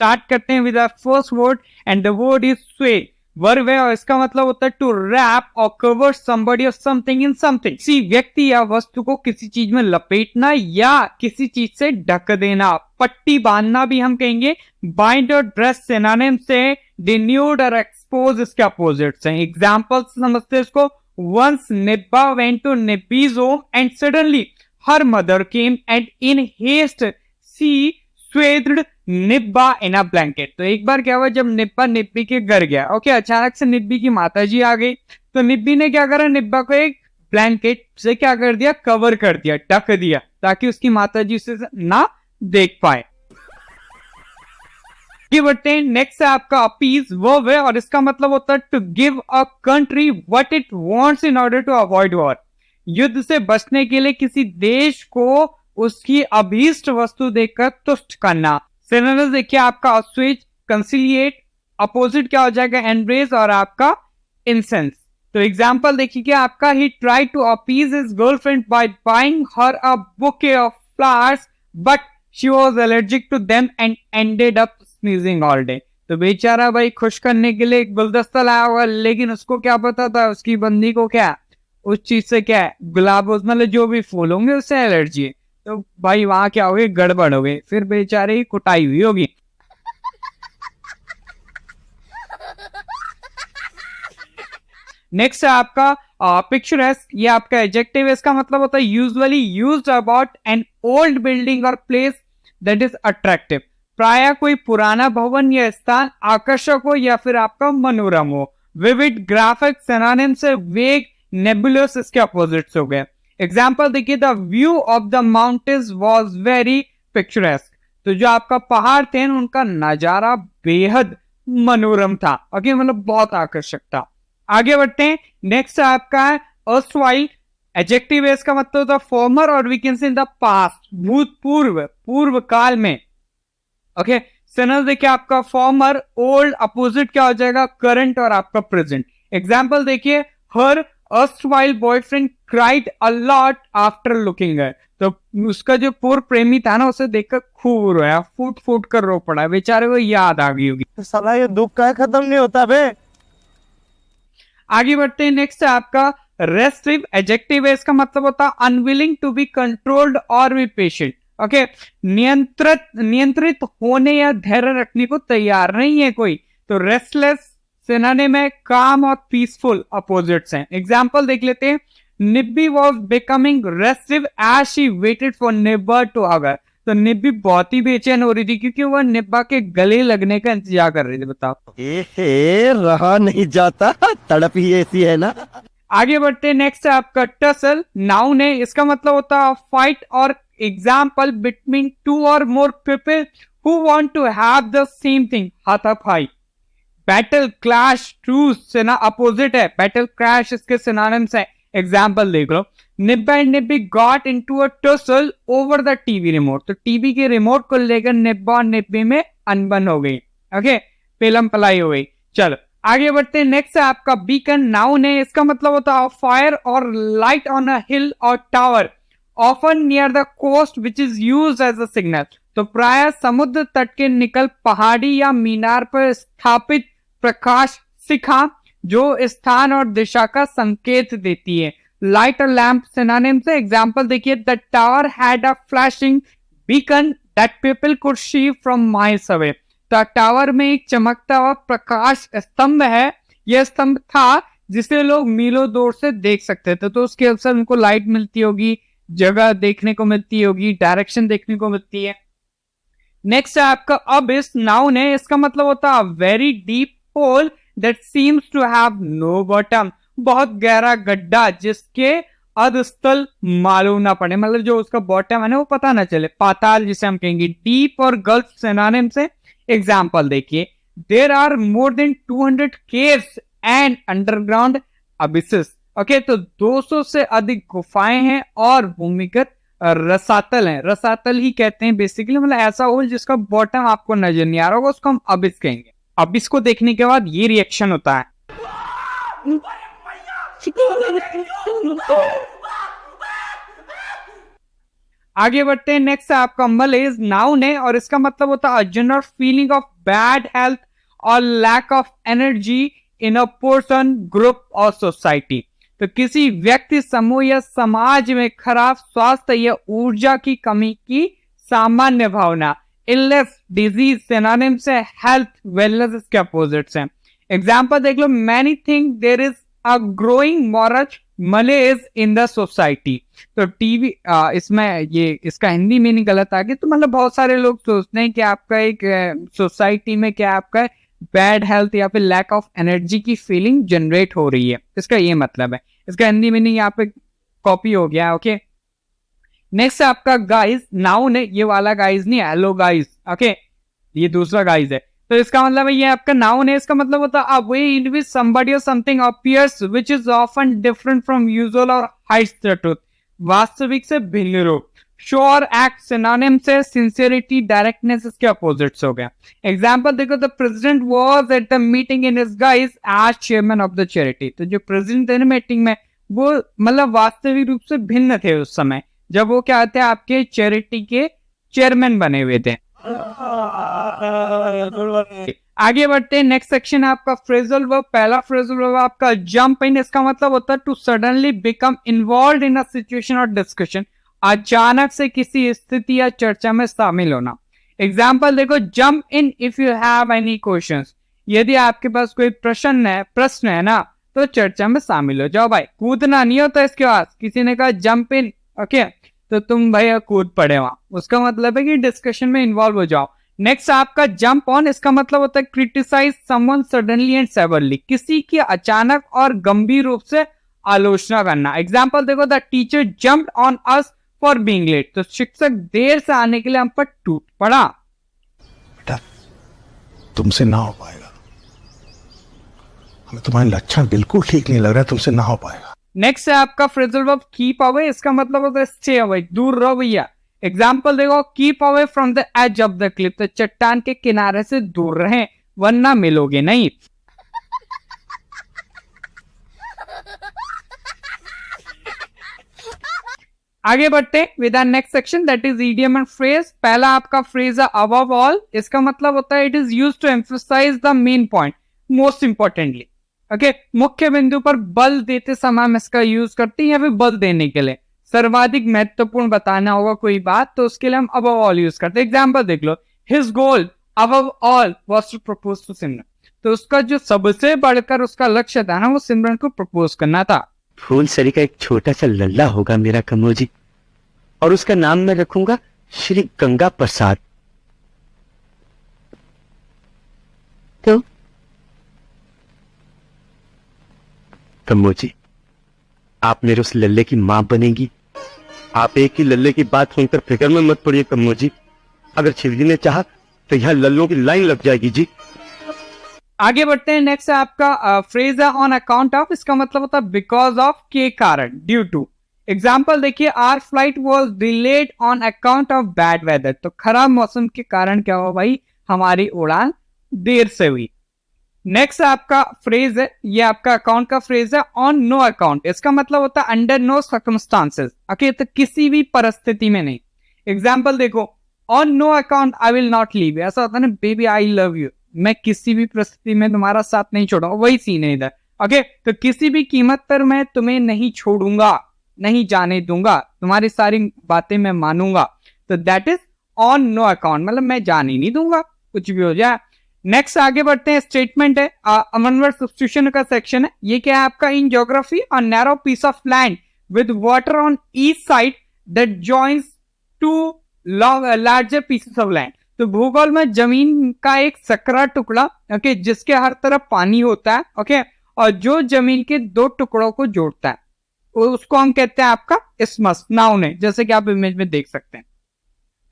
Start करते हैं with our first word and the word is sway. Verb है और इसका मतलब होता है टू रैप और कवर समबडी और समथिंग इन समथिंग। किसी व्यक्ति या वस्तु को किसी चीज में लपेटना या किसी चीज से ढक देना। पट्टी बांधना भी हम कहेंगे। बाइंड और ड्रेस सिनोनिम से डिन्यूड और एक्सपोज इसके अपोजिट्स हैं। एग्जांपल समझते हैं इसको। Once Nibba went to Nibbi's home and suddenly her mother came and in haste she swathed Nibba in a blanket। तो एक बार क्या हुआ, जब निब्बा निब्बी के घर गया, ओके, अचानक से निब्बी की माताजी आ गई, तो निब्बी ने क्या करा, निब्बा को एक ब्लैंकेट से क्या कर दिया, कवर कर दिया, ढक दिया, ताकि उसकी माताजी उसे ना देख पाए। ये बढ़ते हैं, नेक्स्ट है आपका अपीज। वर्ब है और इसका मतलब होता है to give a country what it wants in order to avoid war. युद्ध से बचने के लिए किसी देश को उसकी अभीष्ट वस्तु देकर तुष्ट करना। सिनोनिम्स देखिए आपका अस्वेज, कंसिलिएट, अपोजिट क्या हो जाएगा, एम्ब्रेस और आपका इंसेंस। तो एग्जांपल देखिए कि आपका ही try to appease his girlfriend by buying her a bouquet of flowers but she was allergic to them and ended up sneezing all day. तो बेचारा भाई खुश करने के लिए एक गुलदस्ता लाया होगा, लेकिन उसको क्या पता था उसकी बंदी को क्या उस चीज से क्या है, गुलाब मतलब जो भी फूल होंगे उससे एलर्जी है। तो भाई वहां क्या हो गई, गड़बड़ हो गई, फिर बेचारे की कुटाई हुई होगी। नेक्स्ट है आपका पिक्चरेस्क। ये आपका एडजेक्टिव है, इसका मतलब होता है usually used about an old building और प्लेस दैट इज अट्रैक्टिव। प्राय कोई पुराना भवन या स्थान आकर्षक हो या फिर आपका मनोरम हो। विविड, ग्राफिक, सिनोनिम से वेग, नेबुलस इसके अपोजिट्स हो गए। एग्जाम्पल देखिए, the view of the mountains was very picturesque. तो जो आपका पहाड़ थे उनका नजारा बेहद मनोरम था, ओके, मतलब बहुत आकर्षक था। आगे बढ़ते हैं, नेक्स्ट आपका है अर्स्टवाइल। एडजेक्टिव है, इसका मतलब होता है फॉर्मर और we can say in the past, भूतपूर्व, पूर्व काल में, ओके। सिनोनिम्स देखिए आपका फॉर्मर, ओल्ड, अपोजिट क्या हो जाएगा, करंट और आपका प्रेजेंट। एग्जांपल देखिए, her erstwhile boyfriend cried a lot after looking her. तो उसका जो पूर्व प्रेमी था ना, उसे देखकर खूब रोया, फूट फूट कर रो पड़ा, बेचारे को याद आ गई होगी। तो साला ये दुख का खत्म नहीं होता बे। आगे बढ़ते हैं, नेक्स्ट है आपका रेस्टिव। एडजेक्टिव है, इसका मतलब होता है अनविलिंग टू बी कंट्रोल्ड और बी पेशेंट, ओके। नियंत्रित होने या धैर्य रखने को तैयार नहीं है कोई। तो रेस्टलेस सिनोनिम है काम और पीसफुल अपोजिट्स हैं। एग्जांपल देख लेते हैं, Nibbi was becoming restive as she waited for Nibba to अगर। तो निब्बी बहुत ही बेचैन हो रही थी क्योंकि वह निब्बा के गले लगने का इंतजार कर रही थी। बताओ, रहा नहीं जाता, तड़प ही ऐसी है ना। आगे बढ़ते हैं, नेक्स्ट है आपका टसल। नाउन है, इसका मतलब होता है फाइट और एग्जाम्पल बिटवीन टू और more people who want to have the same thing, हाथापाई। बैटल, क्लैश, ट्रूस से ना अपोजिट है, बैटल, क्रैश इसके सिनोनिम्स है। एग्जाम्पल देख लो, Nibba and Nibbi got into a tussle over the TV remote. तो टीवी के रिमोट को लेकर निब्बा और निब्बी में अनबन हो गई, ओके, पेलम पलाई हो गई। चलो आगे बढ़ते हैं, नेक्स्ट है आपका बीकन। नाउन है, इसका मतलब होता है फायर और लाइट ऑन अ हिल और tower often near the coast which is used as a signal. तो प्राय समुद्र तट के निकल पहाड़ी या मीनार पर स्थापित प्रकाश शिखा जो स्थान और दिशा का संकेत देती है। लाइट और लैंप सिनोनिम से। एग्जांपल देखिए, the tower had a flashing beacon that people could see from miles away. तो टावर में एक चमकता हुआ प्रकाश स्तंभ है, यह स्तंभ था जिसे लोग मीलों दूर से देख सकते थे। तो उसके अवसर उनको लाइट मिलती होगी, जगह देखने को मिलती होगी, डायरेक्शन देखने को मिलती है। नेक्स्ट है आपका अबिस। नाउन है, इसका मतलब होता है very deep hole that seems to have no bottom. बहुत गहरा गड्ढा जिसके अधस्थल मालूम ना पड़े, मतलब जो उसका बॉटम है ना वो पता ना चले, पाताल जिसे हम कहेंगे। डीप और गल्फ सिनोनिम से। एग्जाम्पल देखिए, there are more than 200 caves and underground abysses, okay. तो 200 से अधिक गुफाएं हैं और भूमिगत रसातल हैं। रसातल ही कहते हैं बेसिकली, मतलब ऐसा होल जिसका बॉटम आपको नजर नहीं आ रहा होगा, उसको हम अबिस कहेंगे। अबिस को देखने के बाद ये रिएक्शन होता है। आगे बढ़ते हैं, नेक्स्ट है आपका मलेज, नाउन है और इसका मतलब होता है general feeling of bad health और lack of energy in a person, group और सोसाइटी। तो किसी व्यक्ति, समूह या समाज में खराब स्वास्थ्य या ऊर्जा की कमी की सामान्य भावना। इलनेस, डिजीज सिनोनिम्स है, हेल्थ, वेलनेस इसके अपोजिट्स हैं। एग्जाम्पल देख लो, many think there is a growing moral malaise in the society. तो टीवी इसमें ये इसका हिंदी मीनिंग गलत आ गया, तो मतलब बहुत सारे लोग सोचते हैं कि आपका एक सोसाइटी में क्या आपका बैड हेल्थ या फिर लैक ऑफ एनर्जी की फीलिंग जनरेट हो रही है, इसका ये मतलब है। इसका हिंदी मीनिंग यहाँ पे कॉपी हो गया। ओके, नेक्स्ट है आपका गाइज, नाउन है, ये वाला गाइज नहीं, हेलो गाइज। ओके, ये दूसरा गाइज है। तो इसका मतलब है ये आपका नाउन है, इसका मतलब होता है a way in which somebody or something appears which is often different from usual or hides the truth, वास्तविक से भिन्न रूप। शो और एक्ट सिनोनिम से सिंसियरिटी, डायरेक्टनेस इसके अपोजिट्स हो गया। एग्जांपल देखो, the president was at the meeting in his guise as chairman of the charity. तो जो प्रेसिडेंट थे ना मीटिंग में, वो मतलब वास्तविक रूप से भिन्न थे उस समय, जब वो क्या थे आपके चैरिटी के चेयरमैन बने हुए थे। आगे बढ़ते हैं, नेक्स्ट सेक्शन है आपका फ्रेजल वर्ब। पहला फ्रेजल वर्ब आपका जंप इन, इसका मतलब होता है to suddenly become involve in a situation और डिस्कशन, अचानक से किसी स्थिति या चर्चा में शामिल होना। एग्जाम्पल देखो, jump in if you have any questions, यदि आपके पास कोई प्रश्न है ना, तो चर्चा में शामिल हो जाओ भाई। कूदना नहीं होता इसके पास, किसी ने कहा जंप इन, ओके, तो तुम भाई कूद पड़े वहां, उसका मतलब है कि डिस्कशन में इन्वॉल्व हो जाओ। नेक्स्ट आपका जंप ऑन, इसका मतलब होता है criticise someone suddenly and severely, किसी की अचानक और गंभीर रूप से आलोचना करना। एग्जाम्पल देखो, the teacher jumped on us for being late, तो शिक्षक देर से आने के लिए हम पर टूट पड़ा। बेटा, तुमसे ना हो पाएगा, हमें तुम्हारे लक्षण बिल्कुल ठीक नहीं लग रहा है, तुमसे ना हो पाएगा। नेक्स्ट है आपका फ्रेजल वर्ब कीप अवे, इसका मतलब होता है स्टे अवे, दूर रहो भैया। एग्जाम्पल देखो, keep away from the edge of the cliff, तो चट्टान के किनारे से दूर रहें वरना मिलोगे नहीं। आगे बढ़ते with the next section, that is idiom and phrase. पहला आपका फ्रेज है अबव ऑल, इसका मतलब होता है it is used to emphasise the main point, most importantly. Okay, मुख्य बिंदु पर बल देते समय हम इसका यूज करते हैं, या फिर बल देने के लिए सर्वाधिक महत्वपूर्ण बताना होगा कोई बात, तो उसके लिए हम अबव ऑल यूज करते हैं। एग्जाम्पल देख लो, his goal above all was to propose to Simran, तो उसका जो सबसे बढ़कर उसका लक्ष्य था ना, वो सिमरन को प्रपोज करना था। फूलसरी का एक छोटा सा लल्ला होगा मेरा कमोजी, और उसका नाम मैं रखूंगा श्री गंगा प्रसाद। तो कमोजी, आप मेरे उस लल्ले की मां बनेगी। आप एक ही लल्ले की बात सुनकर फिक्र में मत पड़िए कमोजी, अगर शिवजी ने चाहा तो यह लल्लों की लाइन लग जाएगी जी। आगे बढ़ते हैं, नेक्स्ट है आपका फ्रेज है ऑन अकाउंट ऑफ, इसका मतलब होता है बिकॉज ऑफ, के कारण, ड्यू टू। एग्जाम्पल देखिए, our flight was delayed on account of bad weather, तो खराब मौसम के कारण क्या हुआ भाई, हमारी उड़ान देर से हुई। नेक्स्ट आपका फ्रेज है, ये आपका अकाउंट का फ्रेज है ऑन नो अकाउंट, इसका मतलब होता है अंडर नो सर्कमस्टांसेस। ओके, तो किसी भी परिस्थिति में नहीं। एग्जाम्पल देखो, on no account I will not leave, ऐसा होता है ना, बेबी आई लव यू, मैं किसी भी परिस्थिति में तुम्हारा साथ नहीं छोड़ूंगा, वही सीन है इधर। ओके, तो किसी भी कीमत पर मैं तुम्हें नहीं छोड़ूंगा, नहीं जाने दूंगा, तुम्हारी सारी बातें मैं मानूंगा, तो that is on no account, मतलब मैं जाने नहीं दूंगा कुछ भी हो जाए। नेक्स्ट आगे बढ़ते हैं, स्टेटमेंट है, वन वर्ड सब्स्टिट्यूशन का सेक्शन है। ये क्या है आपका, in geography a narrow piece of land with water on each side that joins two larger pieces of land, तो भूगोल में जमीन का एक सकरा टुकड़ा, ओके, जिसके हर तरफ पानी होता है, ओके, और जो जमीन के दो टुकड़ों को जोड़ता है, उसको हम कहते हैं आपका इस्मस, नाउन है, जैसे कि आप इमेज में देख सकते हैं।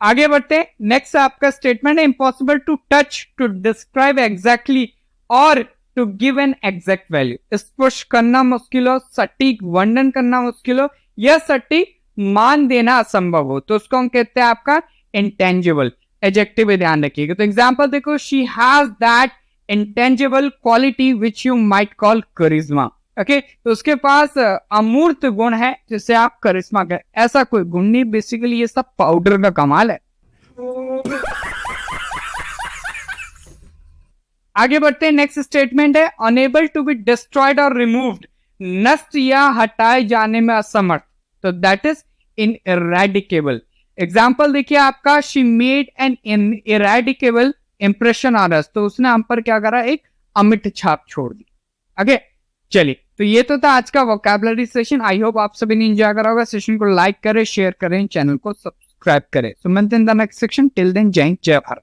आगे बढ़ते हैं, नेक्स्ट आपका स्टेटमेंट है, impossible to touch, to describe exactly और to give an exact value, स्पर्श करना मुश्किल हो, सटीक वर्णन करना मुश्किल हो, या सटीक मान देना असंभव हो, तो उसको हम कहते हैं आपका इंटेंजिबल। एडजेक्टिव ध्यान रखिएगा। तो एग्जांपल देखो, she has that intangible quality which you might call charisma. Okay, तो उसके पास अमूर्त गुण है जिसे आप करिश्मा कहें। ऐसा कोई गुण नहीं, बेसिकली ये सब पाउडर का कमाल है। आगे बढ़ते हैं, नेक्स्ट स्टेटमेंट है अनेबल टू बी डिस्ट्रॉयड और रिमूव्ड, नष्ट या हटाए जाने में असमर्थ, तो दैट इज इनइरेडिकेबल। एग्जाम्पल देखिए आपका, she made an ineradicable impression on us, तो उसने हम पर क्या करा, एक अमिट छाप छोड़ दी। ओके, चलिए, तो ये तो था आज का वोकैबुलरी सेशन। आई होप आप सभी ने एंजॉय करा होगा। सेशन को लाइक करें, शेयर करें, चैनल को सब्सक्राइब करें। सो मिलते हैं in the next section. Till then, जय हिंद, जय भारत।